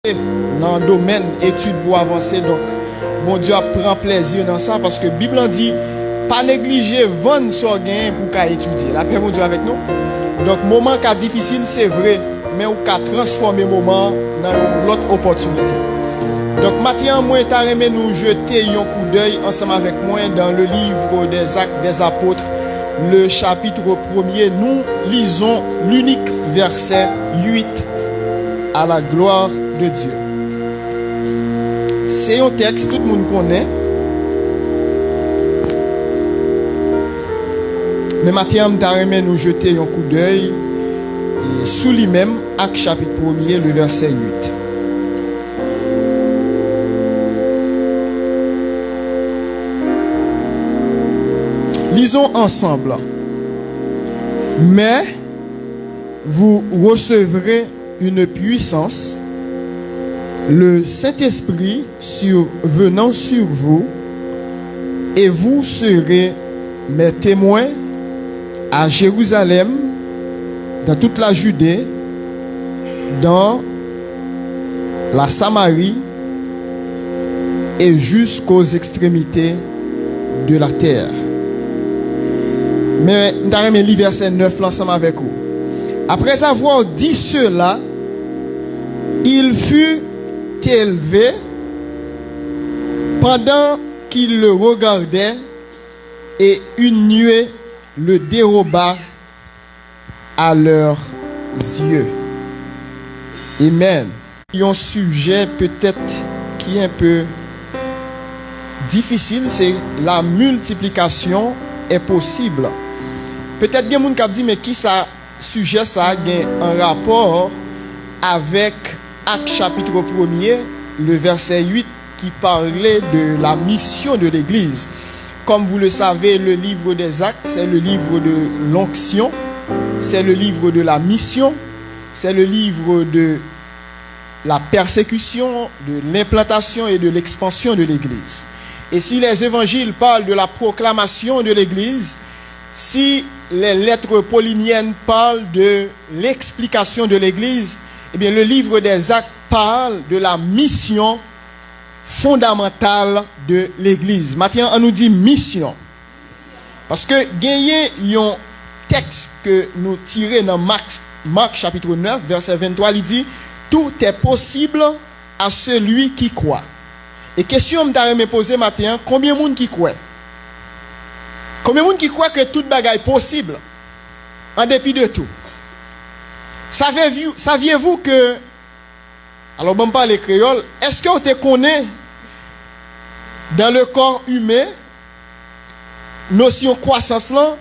dans le domaine études pour avancer. Donc, bon Dieu prend plaisir dans ça parce que la Bible en dit pas négliger 20 sur gain pour qu'à étudier. La paix bon Dieu avec nous. Donc, moment qui difficile, c'est vrai, mais on peut transformer moment dans l'autre opportunité. Donc, maintenant, moi, t'as aimé nous jeter un coup d'œil ensemble avec moi dans le livre des Actes des Apôtres, le chapitre 1er. Nous lisons l'unique verset 8 à la gloire de Dieu. C'est un texte que tout le monde connaît. Mais maintenant, t'as aimé nous jeter un coup d'œil sous lui-même, Actes chapitre 1er, le verset 8. Lisons ensemble. Mais vous recevrez une puissance, le Saint-Esprit venant sur vous, et vous serez mes témoins à Jérusalem, dans toute la Judée, dans la Samarie et jusqu'aux extrémités de la terre. Mais nous allons lire verset 9 ensemble avec vous. Après avoir dit cela, il fut élevé pendant qu'il le regardait, et une nuée le déroba à leurs yeux. Amen. Il y a un sujet peut-être qui est un peu difficile, c'est la multiplication est possible. Peut-être qu'il y a des gens qui disent, mais qui ça sujet ça a un rapport avec Actes chapitre 1er, le verset 8 qui parlait de la mission de l'Église. Comme vous le savez, le livre des Actes, c'est le livre de l'onction, c'est le livre de la mission, c'est le livre de la persécution, de l'implantation et de l'expansion de l'Église. Et si les évangiles parlent de la proclamation de l'Église, si les lettres pauliniennes parlent de l'explication de l'Église, eh bien le livre des Actes parle de la mission fondamentale de l'Église. Maintenant, on nous dit mission. Parce que gagner un texte que nous tirons dans Marc chapitre 9, verset 23, il dit tout est possible à celui qui croit. Et question me poser maintenant, combien de monde qui croit? Combien de monde qui croit que toute bagaille est possible en dépit de tout? Saviez-vous que, alors bon parle créole, est-ce que vous te connaissez dans le corps humain, notion croissance là,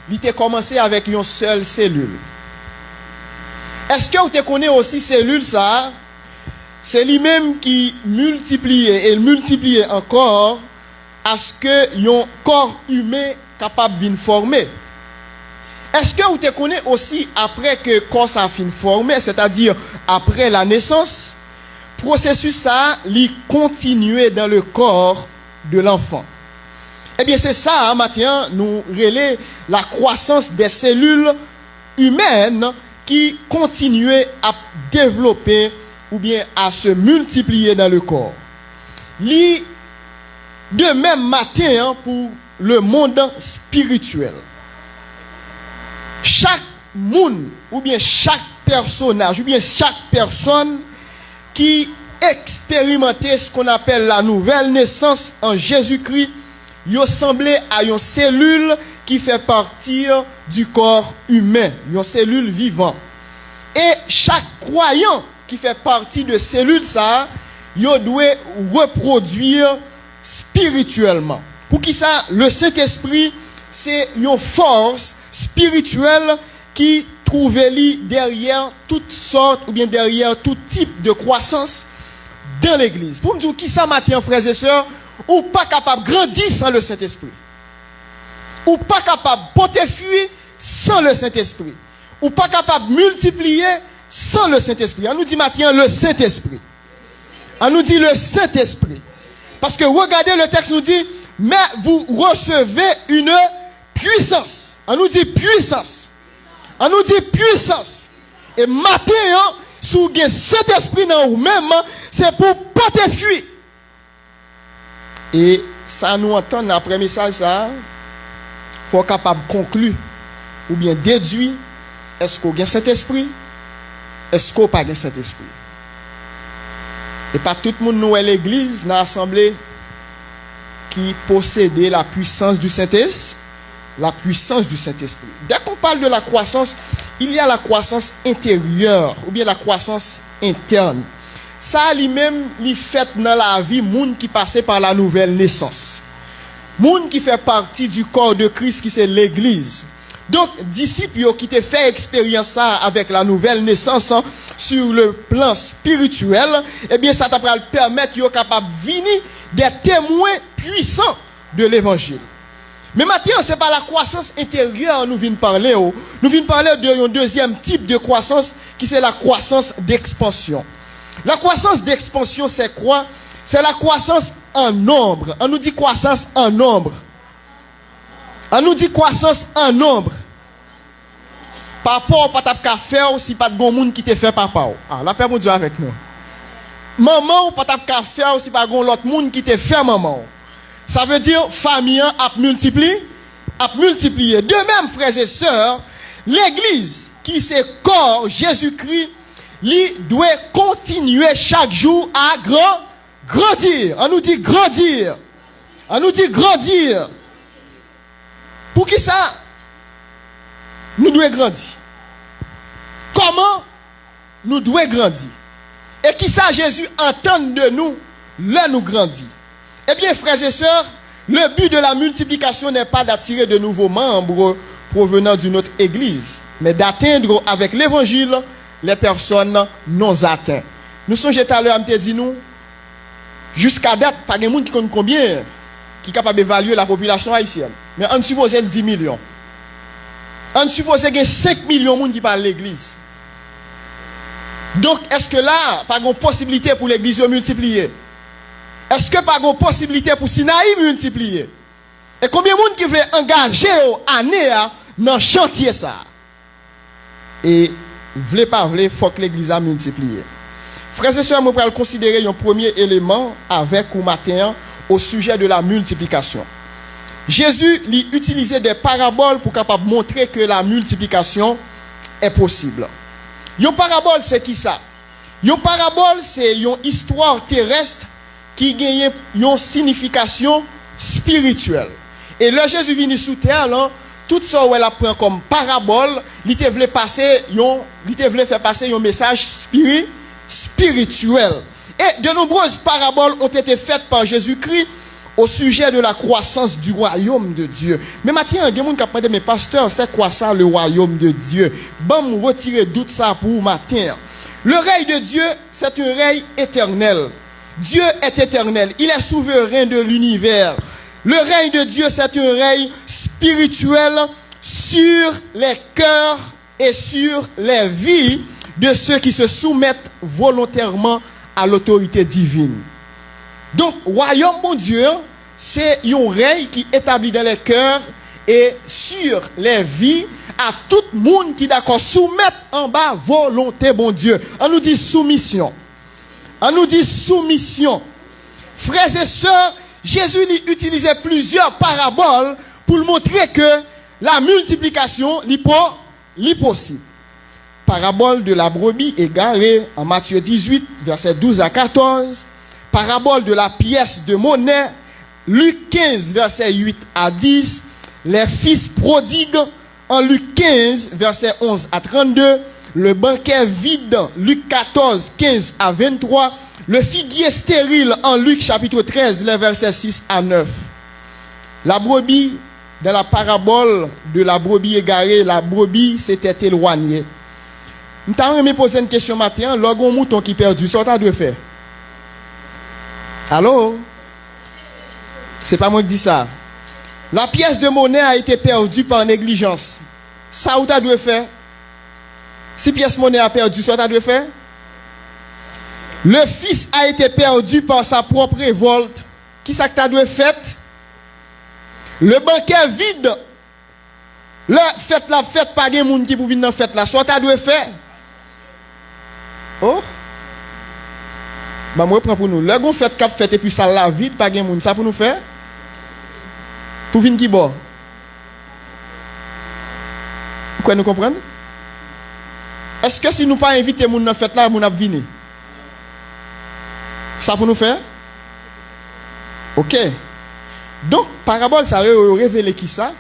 il a commencé avec une seule cellule. Est-ce que vous te connaissez aussi cellule ça? C'est lui-même qui multiplie et multiplie encore à ce que un corps humain capable de former. Est-ce que vous te connaissez aussi après que corps ça fin formé, c'est-à-dire après la naissance, processus ça li continuer dans le corps de l'enfant. Eh bien c'est ça maintenant nous relais la croissance des cellules humaines qui continuent à développer ou bien à se multiplier dans le corps. Li de même matin pour le monde spirituel. Chaque monde ou bien chaque personnage ou bien chaque personne qui expérimentait ce qu'on appelle la nouvelle naissance en Jésus-Christ, il ressemblait à une cellule qui fait partie du corps humain, une cellule vivante. Et chaque croyant qui fait partie de cellule ça, il doit reproduire spirituellement. Pour qui ça, le Saint-Esprit, c'est une force spirituelle qui trouve derrière toutes sortes ou bien derrière tout type de croissance dans l'église. Pour me dire qui ça matin, frères et sœurs, ou pas capable de grandir sans le Saint-Esprit. Ou pas capable de porter fruit sans le Saint-Esprit. Ou pas capable de multiplier sans le Saint-Esprit. On nous dit matin le Saint-Esprit. On nous dit le Saint-Esprit. Parce que regardez le texte nous dit, mais vous recevez une puissance. On nous dit puissance. On nous dit puissance. Et matin, si vous avez Saint-Esprit dans vous-même, c'est pour pas te fuir. Et ça nous entend après message ça, faut capable conclure ou bien déduire est-ce qu'on a Saint-Esprit, est-ce qu'on pas Saint-Esprit. Et pas tout le monde nous est l'église dans l'assemblée qui possédait la puissance du Saint-Esprit. La puissance du Saint-Esprit. Dès qu'on parle de la croissance, il y a la croissance intérieure ou bien la croissance interne. Ça lui-même, il fait dans la vie monde qui passait par la nouvelle naissance. Monde qui fait partie du corps de Christ qui c'est l'église. Donc, disciples qui te fait expérience ça avec la nouvelle naissance sur le plan spirituel, eh bien ça t'a permettre yo capable venir des témoins puissants de l'évangile. Mais maintenant, c'est pas la croissance intérieure nous venons parler. Nous venons parler d'un deuxième type de croissance qui c'est la croissance d'expansion. La croissance d'expansion, c'est quoi? C'est la croissance en nombre. On nous dit croissance en nombre. On nous dit croissance en nombre. Papa, pas ta faire si pas de bon monde qui te fait papa. Ah, la paix mon Dieu avec nous. Maman, pas ta faire si pas de l'autre monde qui te fait maman. Ça veut dire famille a multiplié. De même, frères et sœurs, l'église qui c'est corps Jésus-Christ, lui doit continuer chaque jour à grandir. On nous dit grandir. On nous dit grandir. Pour qui ça? Nous devons grandir. Comment nous devons grandir? Et qui ça Jésus entend de nous, là nous grandir? Eh bien, frères et sœurs, le but de la multiplication n'est pas d'attirer de nouveaux membres provenant d'une autre église, mais d'atteindre avec l'évangile les personnes non atteintes. Nous sommes tout à l'heure, je dit nous, jusqu'à date, pas de monde qui compte combien, qui est capable d'évaluer la population haïtienne. Mais on suppose 10 millions. On suppose qu'il y a 5 millions de monde qui parlent de l'église. Donc, est-ce que là, pas de possibilité pour l'église de multiplier? Est-ce que pas de possibilité pour Sinaï multiplier? Et combien de monde qui veut engager année dans le chantier ça? Et, vle pas vle, faut que l'église a multiplié. Frères et sœurs, je vais considérer un premier élément avec ou matin au sujet de la multiplication. Jésus lui utilisait des paraboles pour capable montrer que la multiplication est possible. Une parabole, c'est qui ça? Une parabole, c'est une histoire terrestre qui gagne une signification spirituelle. Et là, Jésus vient sous terre, là, tout ça où elle apprend comme parabole, il te voulait faire passer un message spirituel. Et de nombreuses paraboles ont été faites par Jésus-Christ au sujet de la croissance du royaume de Dieu. Mais maintenant, il y a des gens qui ont demandé, mais pasteur, c'est quoi ça le royaume de Dieu? Bon, retirer doute ça pour matin. Le règne de Dieu, c'est un règne éternel. Dieu est éternel. Il est souverain de l'univers. Le règne de Dieu, c'est un règne spirituel sur les cœurs et sur les vies de ceux qui se soumettent volontairement à l'autorité divine. Donc, royaume mon Dieu, c'est un règne qui établit dans les cœurs et sur les vies à tout le monde qui d'accord soumettre en bas volonté bon Dieu. On nous dit soumission. On nous dit soumission. Frères et sœurs, Jésus utilisait plusieurs paraboles pour montrer que la multiplication est possible. Parabole de la brebis égarée en Matthieu 18, versets 12 à 14. Parabole de la pièce de monnaie, Luc 15, versets 8 à 10. Les fils prodigues en Luc 15, versets 11 à 32. Le banquet vide, Luc 14, 15 à 23. Le figuier stérile en Luc chapitre 13, les versets 6 à 9. La brebis, dans la parabole de la brebis égarée, la brebis s'était éloignée. Nous t'avons posé une question matin, lorsqu'on mouton qui perdu, ça t'a dû faire. Allô? C'est pas moi qui dis ça. La pièce de monnaie a été perdue par négligence. Ça ou t'as dû faire? Si pièce monnaie a perdu, ça t'a dû faire? Le fils a été perdu par sa propre révolte. Qui ça que t'as dû faire? Le banquet vide. La fête pas de monde qui pour venir dans fête là. Ça t'a dû faire? Oh. Bah moi prends pour nous. Le gon fait cap fait et puis ça la vide pas gen moun. Ça pour nous faire. Pour venir qui bord. Vous nous comprenez? Est-ce que si nous pas inviter moun dans fête là, moun a venir? Ça pour nous faire? OK. Donc parabole ça révélé qui ça?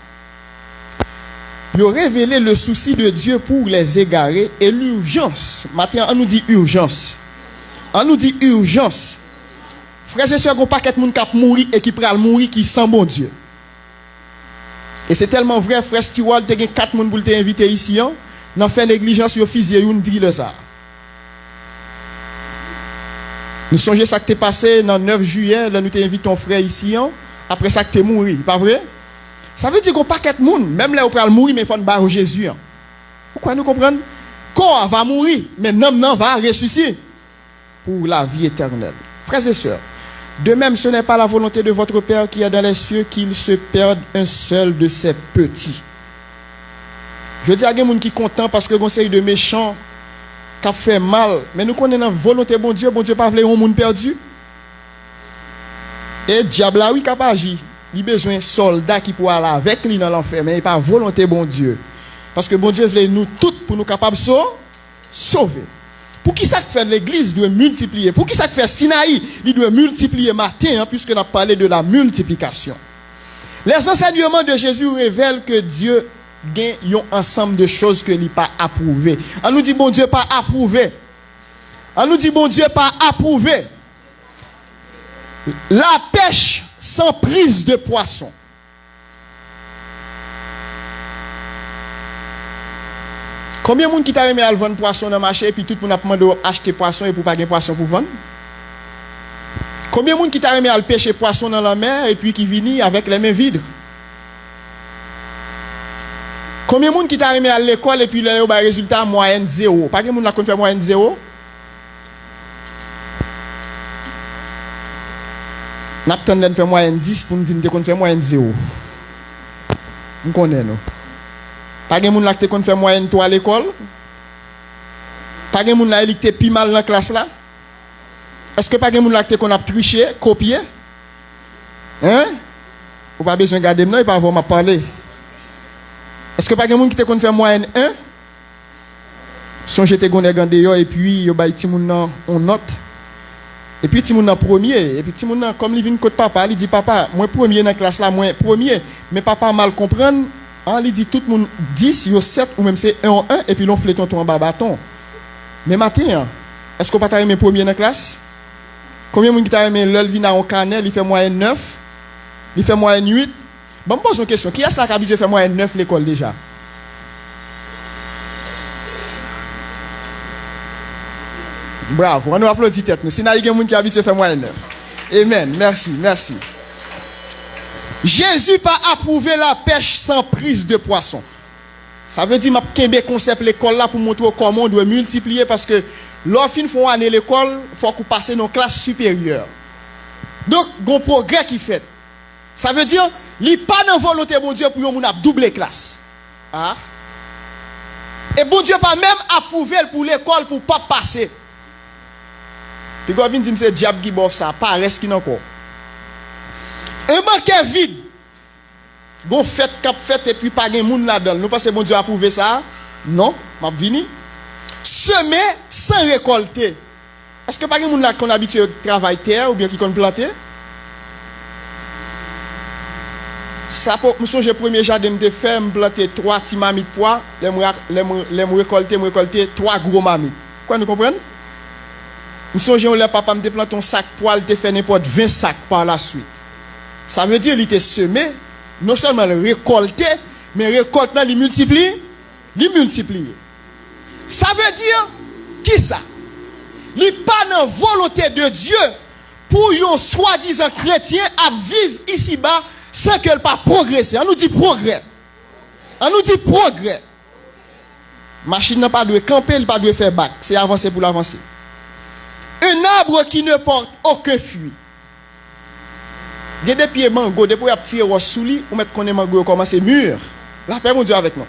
Il a révélé le souci de Dieu pour les égarés et l'urgence. Maintenant, on nous dit urgence. On nous dit urgence. Frères et sœurs, il y a un paquet de monde qui a mouru et qui pral mourir qui sent bon Dieu. Et c'est tellement vrai, frère Stewart, il y a 4 personnes pour t'inviter ici. Dans fait négligence, il fusillé, il dit le ça. Nous songeons ça qui t'est passé dans le 9 juillet, là nous t'invitons ton frère ici. Après ça que t'es mouru, pas vrai? Ça veut dire qu'on paquet de monde, même là où pral mourir, mais il faut ne barrer Jésus. Pourquoi nous comprenons? Corps va mourir, mais non va ressusciter pour la vie éternelle. Frères et sœurs, de même, ce n'est pas la volonté de votre Père qui est dans les cieux qu'il se perde un seul de ses petits. Je dis à des gens qui sont contents parce que conseil de méchants qui a fait mal, mais nous connaissons la volonté bon Dieu pas voulu un monde perdu. Et diable là oui capable agir. Il a besoin de soldats qui pourraient aller avec lui dans l'enfer, mais il pas volonté bon Dieu. Parce que bon Dieu veut nous toutes pour nous capables de sauver. Pour qui ça fait l'église doit multiplier? Pour qui ça fait Sinaï, il doit multiplier matin, puisque nous avons parlé de la multiplication. Les enseignements de Jésus révèlent que Dieu gagne un ensemble de choses que il pas approuvé. On nous dit bon Dieu pas approuvé. On nous dit bon Dieu pas approuvé. La pêche sans prise de poisson. Combien de monde qui t'a aimé à vendre poisson dans le marché et puis tout le monde a demandé d'acheter poisson et pour pas gagner poisson pour vendre? Combien de monde qui t'a aimé à pêcher poisson dans la mer et puis qui vient avec les mains vides? Combien de monde qui t'a aimé à l'école et puis le résultat moyenne 0? Pas de monde qui a fait moyenne 0? N'a pas de faire moyenne 10 pour nous dire qu'on fait moyenne 0. On connaît nous. Pas de monde qui a fait moyenne 3 à l'école. Pas de monde qui a plus mal dans la classe là. Est-ce que pas de monde qui a triché, copié? Hein? Ou pas besoin de garder non, il pas avoir m'a parler. Est-ce que pas de monde qui a fait moyenne 1? Songez te gonne gande yo et puis yo bay ti moun on note. Et puis ti moun nan premier et puis ti moun nan comme il vient côté papa, il dit papa, moi premier dans classe là, moi premier, mais papa mal comprendre, il dit tout le monde 10, yo 7 ou même c'est 1 en 1 et puis l'on fleton ton bas bâton. Mais matin, est-ce qu'on pas t'a aimé premier dans classe? Combien de monde qui t'a aimé l'ol vient en canel, il fait moyenne 9, il fait moyenne 8. Bon, me pose une question, qui est-ce qui a habitué faire moyenne 9 l'école déjà? Bravo, on nous applaudit tête nous. Si n'a quelqu'un qui habite à faire moyenne 9. Amen. Merci. Jésus pas approuvé la pêche sans prise de poisson. Ça veut dire m'a kembe concept l'école là pour montrer comment on doit multiplier parce que lorsqu'on font année l'école, faut qu'on passe dans classe supérieure. Donc gon progrès qui fait. Ça veut dire li pas dans volonté bon Dieu pour yon moun a doubler classe. Ah. Et bon Dieu pas même approuvé pour l'école pour pas passer. Puis quand vient dire c'est diable qui bof ça, pas reste qui encore. Un banquet vide. Gon fête cap fête et puis pas gen moun là-dedans. Nous pensons bon Dieu approuvé ça? Non, m'a vini. Semer sans récolter. Est-ce que pas gen moun là qu'on habitué à travailler terre ou bien qui qu'on planter? Ça pour me songer premier jardin me faire me planter 3 petits mamites pois, les me récolter 3 gros mamites. Quoi nous comprenons? Nous songeons le papa me planter un sac poil te fait n'importe 20 sacs par la suite. Ça veut dire il était semé, non seulement le récolter, mais récolte il multiplie. Ça veut dire qui ça? Il pas dans volonté de Dieu pour un soi-disant chrétien à vivre ici-bas sans qu'elle pas progresser. On nous dit progrès. Machine n'a pas de camper, il pas de faire bac, c'est avancer pour l'avancer. Un arbre qui ne porte aucun fruit. Il y a des pieds mango, depuis qu'il y a petit roche sous lui, on met qu'on est mango, commence mûr. La paix, mon Dieu, avec nous.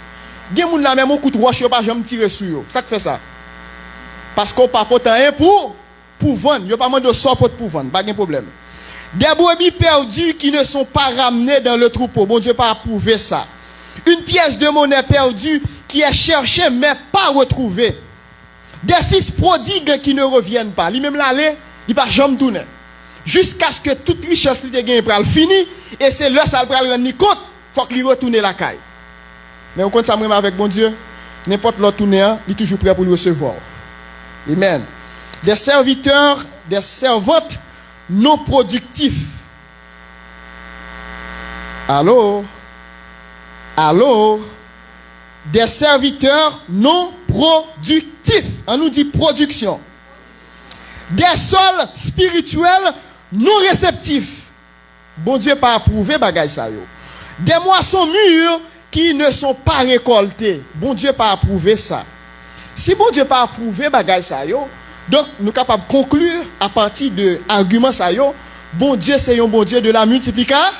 Il y a des gens qui même un coup de roche, pas jamais tirer sur eux. Ça fait ça. Parce qu'on pas potent rien pour vendre. Yo pas demandé sort pour vendre, pas de problème. Des brebis perdues qui ne sont pas ramenées dans le troupeau. Bon Dieu pas approuvé ça. Une pièce de monnaie perdue qui est cherchée mais pas retrouvée. Des fils prodigues qui ne reviennent pas. Lui-même l'aller, il va jamais tourner. Jusqu'à ce que toute richesse qui était gagnée pral fini et c'est là ça pral rendre compte, faut qu'il retourne la caille. Mais on compte ça même avec bon Dieu, n'importe l'autre tourner, il est toujours prêt pour le recevoir. Amen. Des serviteurs, des servantes non productifs. Allô? Des serviteurs non productifs. On nous dit production. Des sols spirituels non réceptifs. Bon Dieu pas approuvé bagay sa yo. Des moissons mûres qui ne sont pas récoltées. Bon Dieu pas approuvé ça. Si bon Dieu pas approuvé bagay sa yo, donc nous capables de conclure à partir de arguments sa yo, bon Dieu c'est un bon Dieu de la multiplication.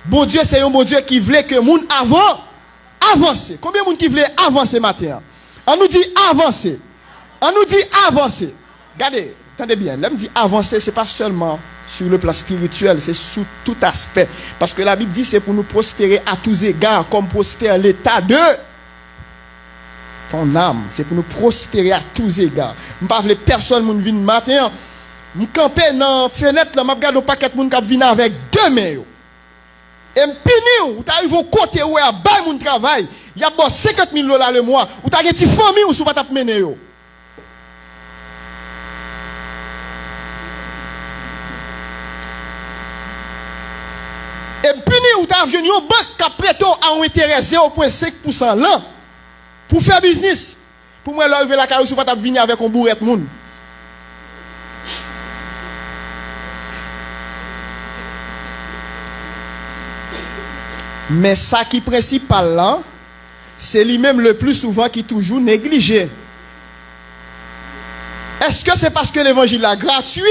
Bon Dieu c'est un bon Dieu qui voulait que moun avancer. Combien de monde qui voulait avancer matin? On nous dit avancer. On nous dit avancer. Regardez, attendez bien. Là, me dit avancer, c'est pas seulement sur le plan spirituel, c'est sous tout aspect. Parce que la Bible dit c'est pour nous prospérer à tous égards, comme prospère l'état de ton âme. C'est pour nous prospérer à tous égards. Je ne parle personne qui vient matin. Je campe dans la fenêtre, je regarde un paquet de monde qui vient avec deux mains. Et je ou tu arrives au côté où il y a un travail, il y a bon 50 000 $ le mois, ou tu as une famille ou tu vas te mener. Et puis, ou tu as venu au banque qui a prêté à un intérêt 0,5% là, pour faire business. Pour moi, là, la carrière, tu vas venir avec un bourret de monde. Mais ça qui est principal là, c'est lui-même le plus souvent qui est toujours négligé. Est-ce que c'est parce que l'évangile est gratuit?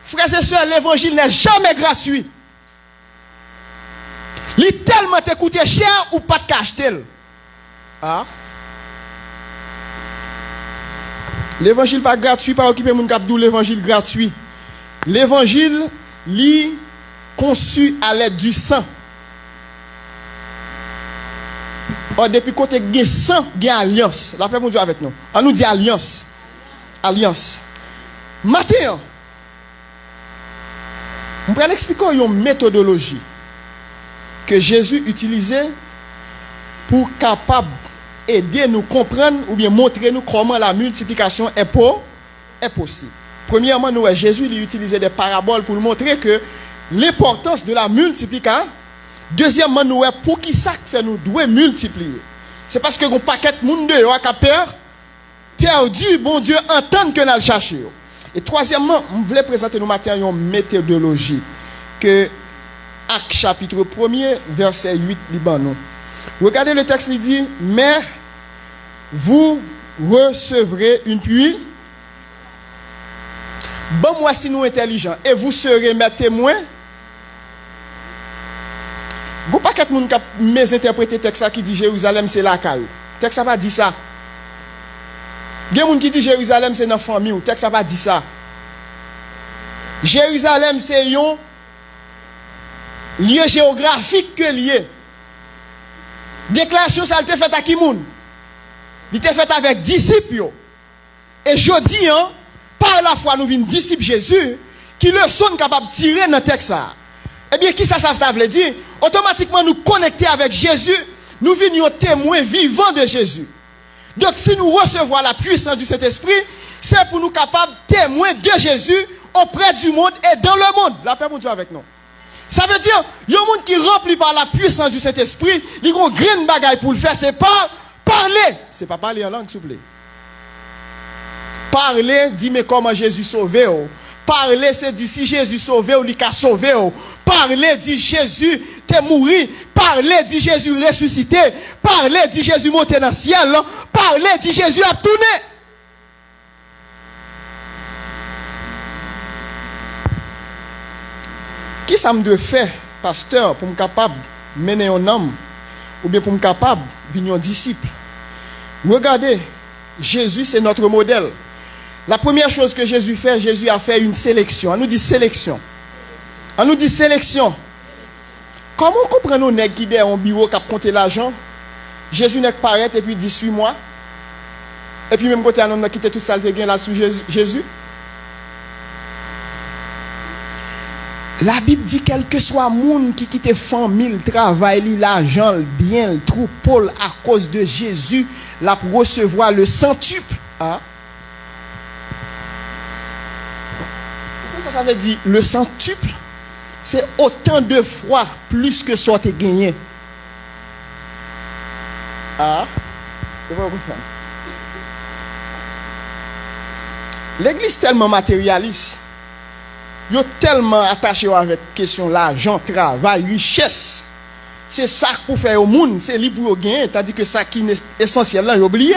Frères et sœurs, l'évangile n'est jamais gratuit. Il est tellement coûté cher ou pas de cash tel. Ah? L'évangile pas gratuit, pas occuper mon cap l'évangile gratuit. L'évangile est conçu à l'aide du sang. Or, depuis côté de sang, il y a alliance. La paix mon Dieu avec nous. On nous dit alliance. Alliance. Matin, on va expliquer une méthodologie que Jésus utilisait pour capable aider nous comprendre ou bien montrer nous comment la multiplication est possible. Premièrement, nous Jésus il utilisait des paraboles pour nous montrer que l'importance de la multiplication. Deuxièmement, nous pour qui ça fait nous devons multiplier. C'est parce que un paquet de monde dehors qui a perdu, bon Dieu entendre que nous le chercher. Et troisièmement, je voulais présenter nous matin une méthodologie que Actes chapitre 1er verset 8 Libanon. Regardez le texte, il dit mais vous recevrez une pluie. Bon moi si nous intelligents et vous serez mes témoins. Vous pas quatre monde qui mésinterpréter texte qui dit Jérusalem c'est la caille. Texte ça pas dit ça. Gen moun qui dit Jérusalem c'est dans famille ou texte ça pas dit ça. Jérusalem c'est un lieu géographique que lié. Déclaration ça a été faite à qui moun? Il était fait avec disciples. Et jodi par la foi nous vinn disciples Jésus qui le sont capable de tirer dans texte ça. Eh bien, qui ça veut dire? Automatiquement, nous connecter avec Jésus, nous venons témoins vivants de Jésus. Donc, si nous recevons la puissance du Saint-Esprit, c'est pour nous capables témoins de Jésus auprès du monde et dans le monde. La paix pour Dieu avec nous. Ça veut dire, il y a un monde qui rempli par la puissance du Saint-Esprit, il y a une grande bagaille pour le faire, c'est pas parler. C'est pas parler en langue, s'il vous plaît. Parler, dit mais comment Jésus sauvé. Parler, c'est dit si Jésus sauvé ou il a sauvé. Parler, dit Jésus t'es mouru. Parler, dit Jésus ressuscité. Parler, dit Jésus monté dans le ciel. Parler, dit Jésus a tourné. Qui ça me doit faire, pasteur, pour me capable de mener un homme ou bien pour me capable de venir un disciple? Regardez, Jésus, c'est notre modèle. La première chose que Jésus fait, Jésus a fait une sélection. On nous dit sélection. On nous dit sélection. Comment comprenons nous qui est en bureau qui a compté l'argent? Jésus n'est pas paraît et puis dit suis-moi. Et puis même côté un homme qui quitté toute saleté gain là-dessus Jésus. La Bible dit quel que soit monde qui quitte famille, le travail, l'argent, le bien, le troupeau à cause de Jésus, la pour recevoir le centuple. Hein? Ça veut dire le centuple, c'est autant de fois plus que soit gagné. Ah, c'est pas vous faire. L'église tellement matérialiste, yo tellement attaché avec question l'argent, travail, richesse. C'est ça pour faire au monde, c'est lui pour gagner, tandis que ça qui est essentiel là, oublié.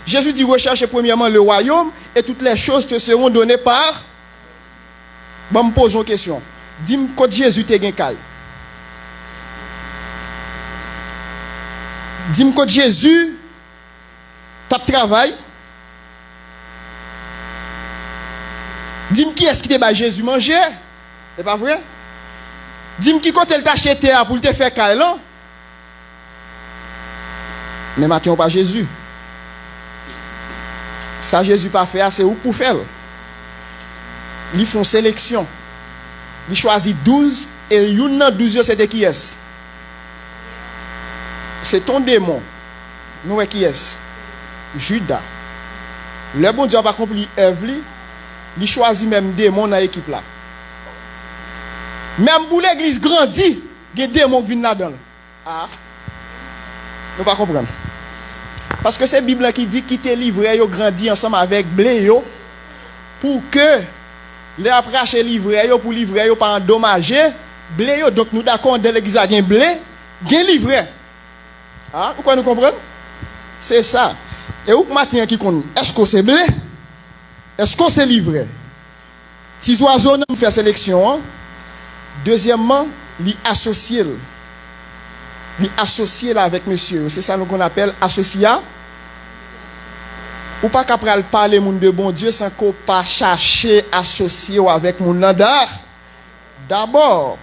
Jésus dit recherchez premièrement le royaume et toutes les choses te seront données par. Bon, me pose une question. Dis-moi quand Jésus te gen kay. Dis-moi quand Jésus tape travail. Dis-moi qui est-ce qui te bat Jésus manger? C'est pas vrai? Dis-moi qui quand elle t'a acheté pour te faire kay là. Mais maintenant pas Jésus. Ça Jésus pas fait, c'est où pour faire? Ils font sélection. Ils choisissent 12 et une dans 12 c'était qui est? C'est ton démon. Nous qui est? Judas. Le bon Dieu n'a pas accompli Ève, il choisit même démon dans l'équipe là. Même pour l'église grandit, il y a des démons qui viennent là-dedans. Ah. Nous pas comprendre. Parce que c'est la Bible qui dit qu'il te livré, yo grandi ensemble avec blé yo pour que les après acheter livrer yo pour livrer yo pas endommager blé yo. Donc nous d'accord dans l'église a gain blé, gain livré. Ah, pourquoi nous comprenons? C'est ça. Et où matin qui connaît? Est-ce que c'est blé? Est-ce que c'est livré? Si oiseau nous fait sélection. Hein? Deuxièmement, li associer. Li associer avec monsieur. C'est ça qu'on appelle associer. Ou pas qu'après parler monde de bon Dieu sans qu'on pas chercher associer avec mon nandar. D'abord,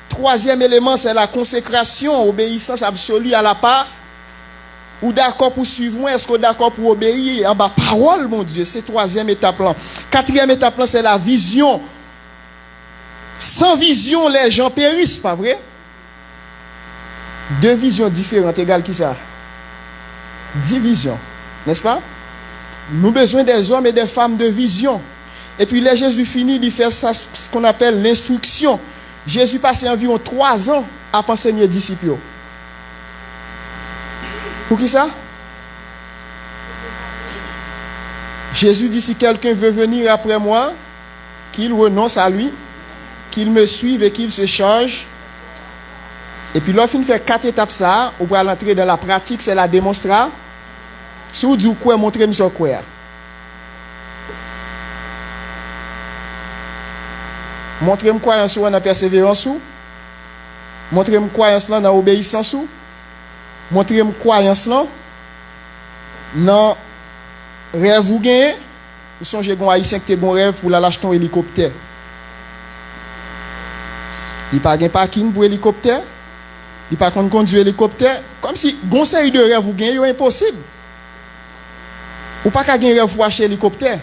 troisième élément c'est la consécration, obéissance absolue à la part. Ou d'accord pour suivre moi, est-ce que d'accord pour obéir en bas parole mon Dieu, c'est troisième étape là. Quatrième étape là c'est la vision. Sans vision les gens périssent, pas vrai? Deux visions différentes égale qui ça? 10 visions, n'est-ce pas? Nous avons besoin des hommes et des femmes de vision. Et puis, là, Jésus finit de faire ça, ce qu'on appelle l'instruction. Jésus passait environ 3 ans à enseigner les disciples. Pour qui ça? Jésus dit, si quelqu'un veut venir après moi, qu'il renonce à lui, qu'il me suive et qu'il se change. Et puis, là, il fait 4 étapes ça, on va l'entrer dans la pratique, c'est la démonstration. Si vous dites quoi, montrez-moi sur quoi. Montrez-moi quoi dans la persévérance. Montrez-moi quoi dans l'obéissance. Montrez-moi quoi dans rêve vous gagnez. Vous songez que haïtien qui bon rêve pour l'acheter un hélicoptère. Il n'y a pas de parking pour hélicoptère. Il n'y a pas de conduire hélicoptère. Comme si bon série de rêve vous gagnez, c'est impossible. Ou pas qu'à gagner rêve pour acheter hélicoptère.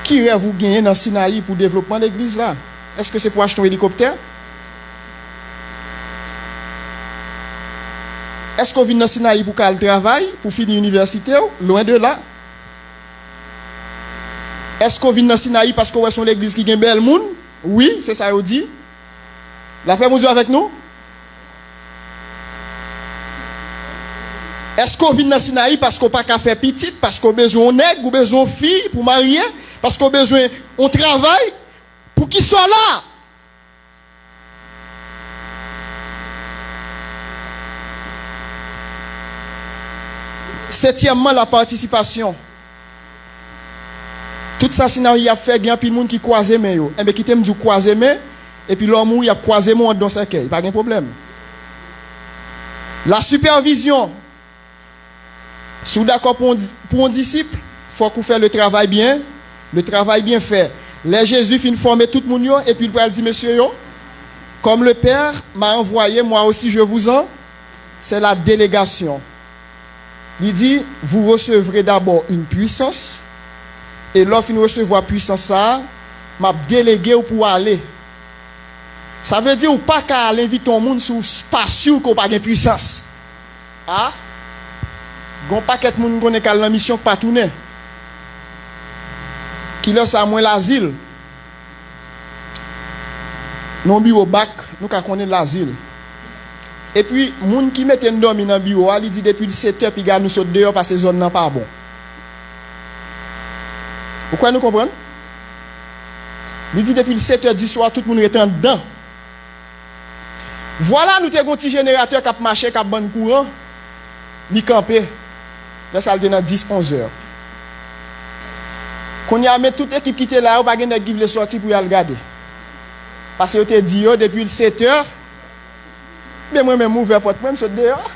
Qui rêve vous gagner dans Sinaï pour le développement de l'église là? Est-ce que c'est pour acheter un hélicoptère? Est-ce qu'on vient dans Sinaï pour faire le travail, pour finir l'université? Loin de là. Est-ce qu'on vient dans Sinaï parce qu'on est son l'église qui gagne bel monde? Oui, c'est ça qu'on dit. La paix mon Dieu avec nous? Est-ce qu'on vient dans Sinaï parce qu'on n'a pas qu'à faire petite, parce qu'on a besoin de nègre, ou besoin de fille pour marier, parce qu'on a besoin de travail, pour qu'ils soient là? Septièmement, la participation. Tout ça, sinon, il y a fait, il y a plus de monde qui croise mes mains. Et bien, qui t'aime du croiser mes, et puis l'homme, il a croisé mon dans sa quai. Pas de problème. La supervision. Si vous êtes d'accord pour un disciple, il faut qu'on fasse le travail bien fait. Les Jésus fin former tout le monde et puis il va dire monsieur yo, comme le Père m'a envoyé, moi aussi je vous en. C'est la délégation. Il dit vous recevrez d'abord une puissance et lorsque vous recevoir puissance ça, m'a délégué pour aller. Ça veut dire ou pas qu'à inviter ton monde sous pas sûr qu'on pas de puissance. Ah? Gon paquet de monde connaît qu'à la mission pas tourner. Qui là ça moins l'asile. Non bureau bac, nous ka connaît l'asile. Et puis monde qui mette une dormi dans bureau, il dit depuis 7h puis gars nous saute dehors parce que zone nan pas bon. Pourquoi nous comprenons? Il dit depuis 7h du soir tout le monde est en dedans. Voilà nous te gon petit générateur qui a marché qui a bon courant, li camper. Là ça le dans 10-11 heures. Qu'on y a mis toute équipe qui était là, ou pas gen qui veut sortir pour y aller regarder. Parce que te dit depuis 7 heures, mais moi même ouvert porte moi me saute dehors.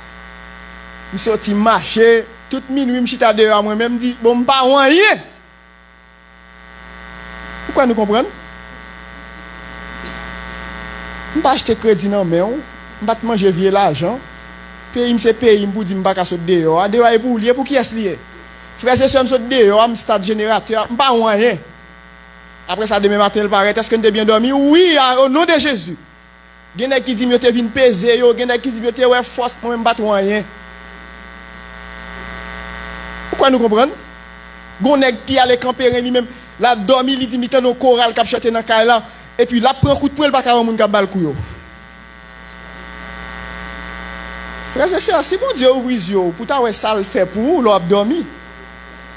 Me sorti marcher toute minuit me chita dehors moi même dit bon pas rien. Pourquoi nous comprenons? Je ne pas acheter crédit non mais on pas manger vieux l'argent. Pays me pays me pour dire me pas sauter dehors. Dehors pour lié pour qui est lié? Frère et sœur me saute dehors, me stade générateur, me pas rien. Après ça demain matin il paraît est-ce que tu es bien dormi? Oui, au nom de Jésus. Gen qui dit me te vinn peser yo, gen qui dit me te ouais force moi même pas rien. Pourquoi nous comprenons? Gon qui allait camper lui-même, la dormi, il dit mi tan au choral k'ap chanter dans caille là et puis là prend coup de poing pas ka moun k'ap bal kou yo. Frère et sœur, si bon Dieu ouvre les yeux pour ta ouais ça le fait pour ou l'op dormi.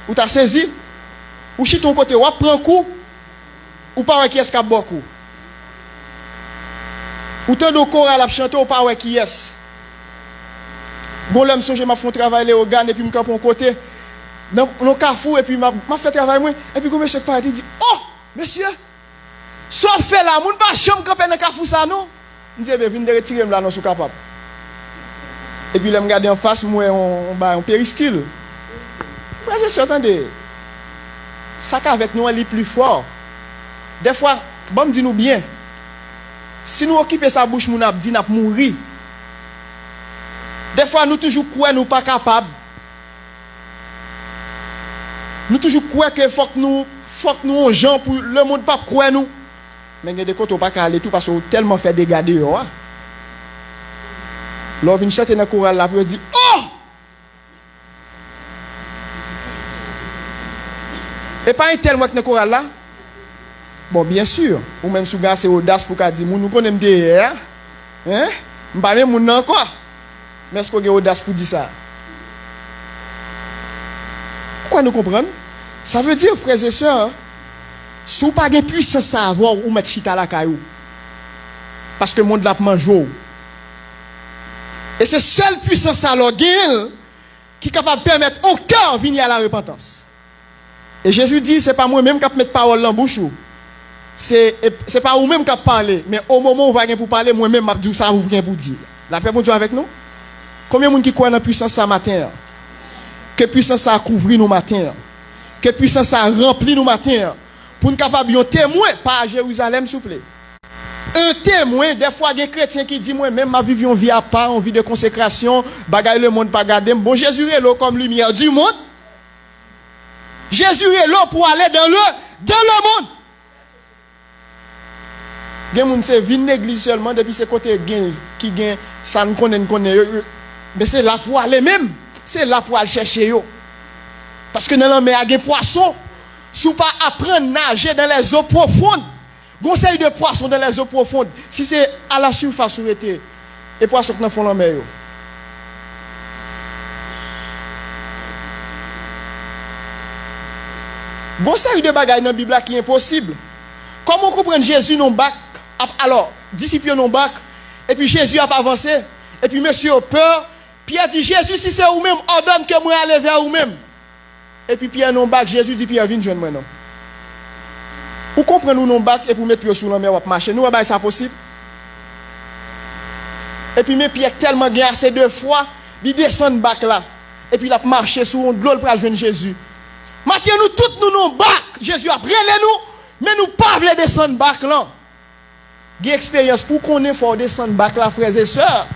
Ou ta saisi ou chi ton côté ou prend coup ou pas ouais qui est k'ap beaucoup. Ou tant de choral ap chanter ou pas ouais qui est. Gon l'homme songe m'a font travailler les organes et puis me camp un côté dans carrefour et puis m'a fait travail moi et puis comme monsieur parti dit oh monsieur soit fait là moun pas chambre camper dans carrefour ça non me dit ben venez retirer là non sous capable et puis là me regarder en face moi on péristyle frère je attendez ça qu'avec nous elle est plus fort des fois bon dit nous bien si nous occuper sa bouche moun a dit n'a mourir des fois nous toujours croire nous pas capable. Nous toujours croire que faut que nous gens pour le monde pas croire nous. Mais il y a des côtés pas aller tout parce qu'on tellement fait dégâts dehors. Là vient chanter dans chorale là pour dire oh! Et pas un tel moi dans chorale là. Bon bien sûr, ou même sous gars c'est audace pour dire nous connaissons derrière. Hein? M'pas même moun encore. Mais est-ce qu'on a audace pour dire ça? Pourquoi nous comprenons? Ça veut dire, frères et sœurs, si vous n'avez pas de puissance à avoir, ou mettre chita la caillou. Parce que le monde l'a mangé. Et c'est seule puissance à l'orgueil qui est capable de permettre au cœur de venir à la repentance. Et Jésus dit, ce n'est pas moi-même qui vais mettre parole dans la bouche. Ce n'est pas vous-même qui parler, mais au moment où vous allez pour parler, moi-même, je dis ça vous pour dire. La paix, bon Dieu avec nous? Combien de gens qui croient dans la puissance ce matin? Que puissance a couvert nos matins? Que puissance a rempli nos matins? Pour nous capables de témoin, pas à Jérusalem, s'il vous plaît. Un témoin, des fois, il y a des chrétiens qui disent, moi, même ma vie, une vie à part, une vie de consécration, bagaille le monde, pas garder. Bon, Jésus est là comme lumière du monde. Jésus est là pour aller dans le monde. Il y a des gens qui viennent l'église seulement depuis ce côté qui gagne, ça ne connaît. Mais c'est là pour aller même. C'est là pour aller chercher yo. Parce que dans la mer, il y a des poissons. Si vous ne pas apprendre à nager dans les eaux profondes, conseil de poissons dans les eaux profondes. Si c'est à la surface où était, les poissons qui font la mer. Conseil de bagaille dans la Bible qui est impossible. Comment comprendre Jésus non bac? Alors, disciples non bac. Et puis Jésus a avancé. Et puis monsieur a peur. Pierre dit, Jésus, si c'est vous-même, ordonne que moi aller vers vous-même. Et puis Pierre non bac, Jésus dit, Pierre, viens joindre moi non. Vous comprenez nous non bac et pour mettre Pierre sous la mer, ou marcher. Nous, c'est possible. Et puis mais Pierre tellement gagné assez de fois, il descend bac là. et puis il a marché sur de l'eau pour joindre Jésus. Matin nous tous nous non bac, Jésus a brûlé nous, mais nous pas voulons descendre bac là. Une expérience pour qu'on ait faut descendre bac là frères et sœurs.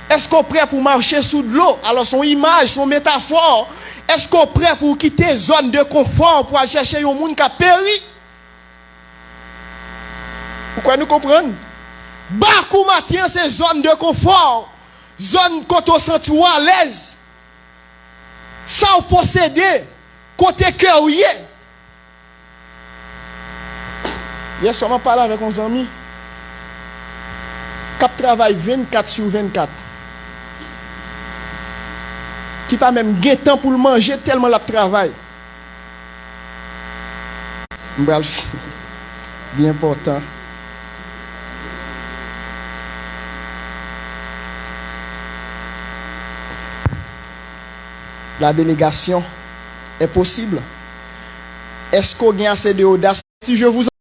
Est-ce qu'on est prêt pour marcher sous de l'eau? Alors son image, son métaphore, est-ce qu'on est prêt pour quitter zone de confort pour aller chercher un monde qui a péri? Pourquoi nous comprenons? Bakou matin c'est zone de confort, zone quand on sent à l'aise, sans posséder, côté cœur ou hier soir, je parlais avec un ami qui travaille 24 sur 24. Qui pas même gain temps pour le manger tellement la travail. Bref, bien important. La délégation est possible. Est-ce qu'on a assez d'audace? Si je vous